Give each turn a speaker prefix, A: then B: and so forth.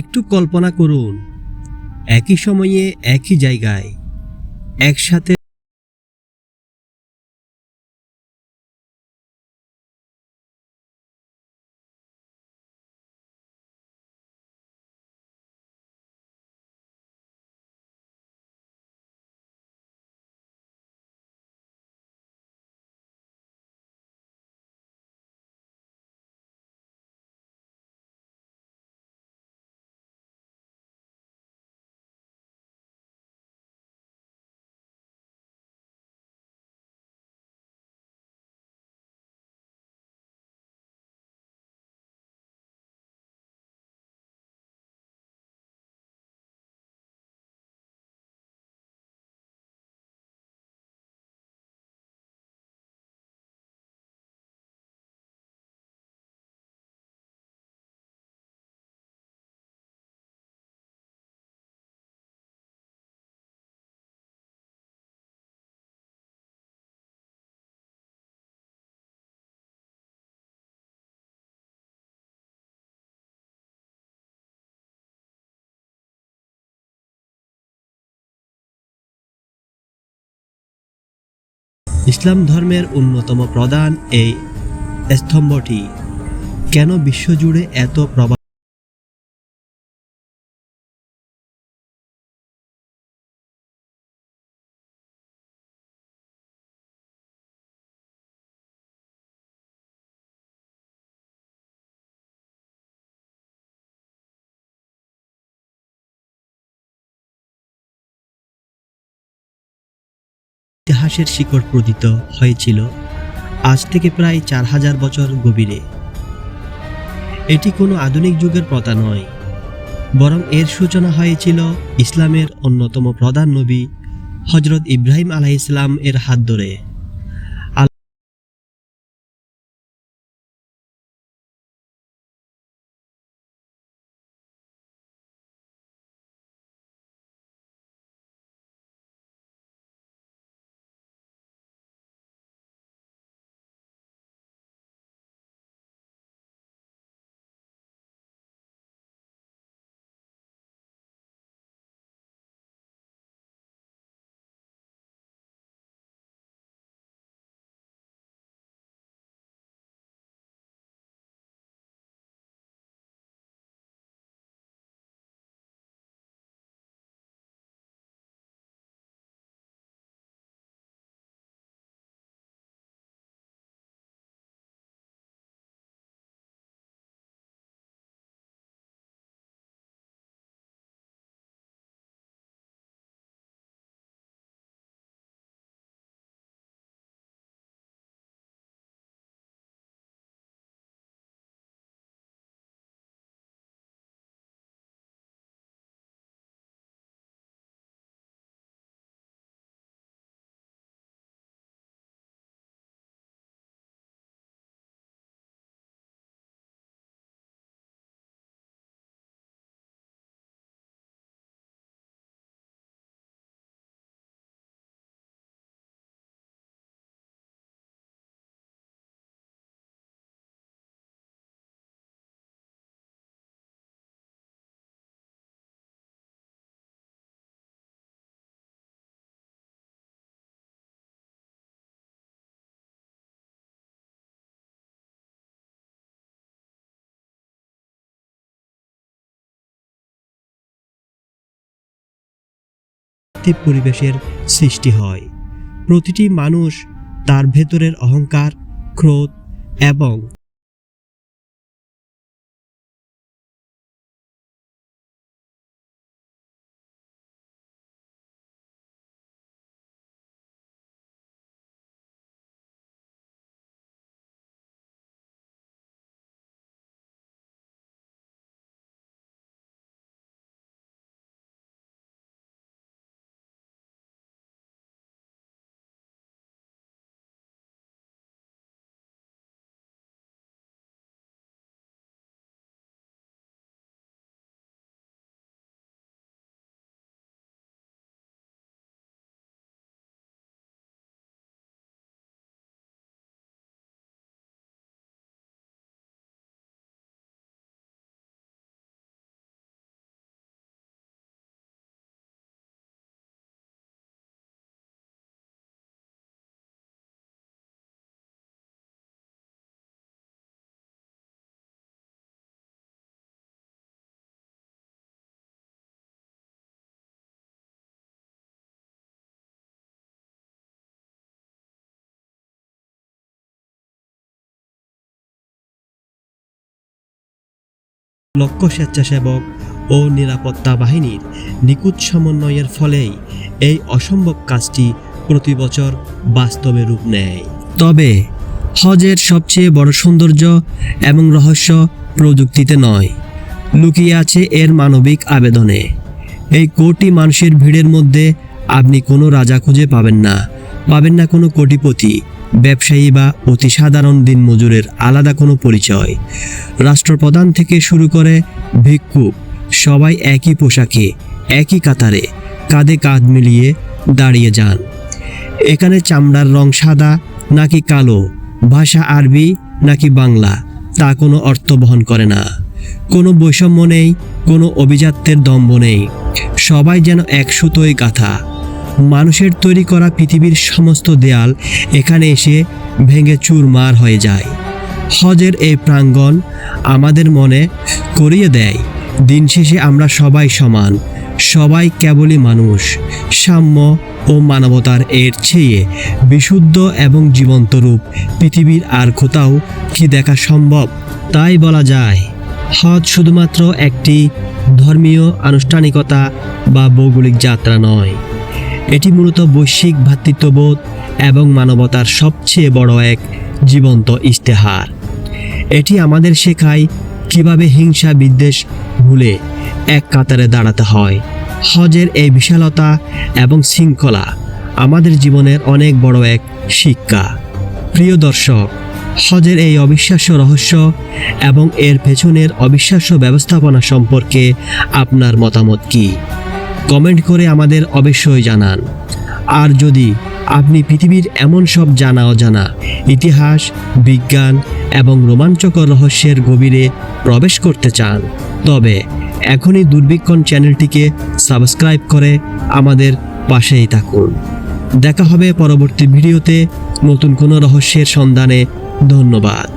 A: একটু কল্পনা করুন, একই সময়ে একই জায়গায় একসাথে ইসলাম ধর্মের অন্যতম প্রধান এই স্তম্ভটি কেন বিশ্বজুড়ে এত প্রভাব? ইতিহাসের শিকড় পতিত হয়েছিল আজ থেকে প্রায় 4000 বছর গভীরে। এটি কোনো আধুনিক যুগের প্রথা নয়, বরং এর সূচনা হয়েছিল ইসলামের অন্যতম প্রধান নবী হযরত ইব্রাহিম আলাইহিসসালাম এর হাত ধরে। পরিবেশের সৃষ্টি হয়। প্রতিটি মানুষ তার ভেতরের অহংকার, ক্রোধ এবং লক্ষ স্বেচ্ছাসেবক ও নিরাপত্তা বাহিনীর নিখুঁত সমন্বয়ের ফলেই এই অসম্ভব কাজটি প্রতি বছর বাস্তবে রূপ নেয়। তবে হজের সবচেয়ে বড় সৌন্দর্য এবং রহস্য প্রযুক্তিতে নয়, লুকিয়ে আছে এর মানবিক আবেদনে। এই কোটি মানুষের ভিড়ের মধ্যে আপনি কোনো রাজা খুঁজে পাবেন না কোনো কোটিপতি, ব্যবসায়ী বা অতি সাধারণ দিনমজুরের আলাদা কোনো পরিচয়। রাষ্ট্রপ্রধান থেকে শুরু করে ভিক্ষুক সবাই একই পোশাকে, একই কাতারে, কাঁধে কাঁধ মিলিয়ে দাঁড়িয়ে যান। এখানে চামড়ার রং সাদা নাকি কালো, ভাষা আরবি নাকি বাংলা, তা কোনো অর্থ বহন করে না। কোনো বৈষম্য নেই, কোনো অভিজাত্যের দম্ভ নেই, সবাই যেন এক সুতোয় গাঁথা। মানুষের তৈরি করা পৃথিবীর সমস্ত দেয়াল এখানে এসে ভেঙে চুরমার হয়ে যায়। হজের এই প্রাঙ্গণ আমাদের মনে করিয়ে দেয়, দিন শেষে আমরা সবাই সমান, সবাই কেবলই মানুষ। সাম্য ও মানবতার এর চেয়ে বিশুদ্ধ এবং জীবন্ত রূপ পৃথিবীর আর কোথাও কি দেখা সম্ভব? তাই বলা যায়, হজ শুধুমাত্র একটি ধর্মীয় আনুষ্ঠানিকতা বা ভৌগোলিক যাত্রা নয়, এটি মূলত বৈশ্বিক ভ্রাতৃত্ববোধ এবং মানবতার সবচেয়ে বড় এক জীবন্ত ইশতেহার। এটি আমাদের শেখায় কিভাবে হিংসা বিদ্বেষ ভুলে এক কাতারে দাঁড়াতে হয়। হজের এই বিশালতা এবং শৃঙ্খলা আমাদের জীবনের অনেক বড় এক শিক্ষা। প্রিয় দর্শক, হজের এই অবিশ্বাস্য রহস্য এবং এর পেছনের অবিশ্বাস্য ব্যবস্থাপনা সম্পর্কে আপনার মতামত কি? কমেন্ট করে আমাদের অবশ্যই জানান। আর যদি আপনি পৃথিবীর এমন সব জানা অজানা ইতিহাস, বিজ্ঞান এবং রোমাঞ্চকর রহস্যের গভীরে প্রবেশ করতে চান, তবে এখনই দুর্বীক্ষণ চ্যানেলটিকে সাবস্ক্রাইব করে আমাদের পাশেই থাকুন। দেখা হবে পরবর্তী ভিডিওতে নতুন কোনো রহস্যের সন্ধানে। ধন্যবাদ।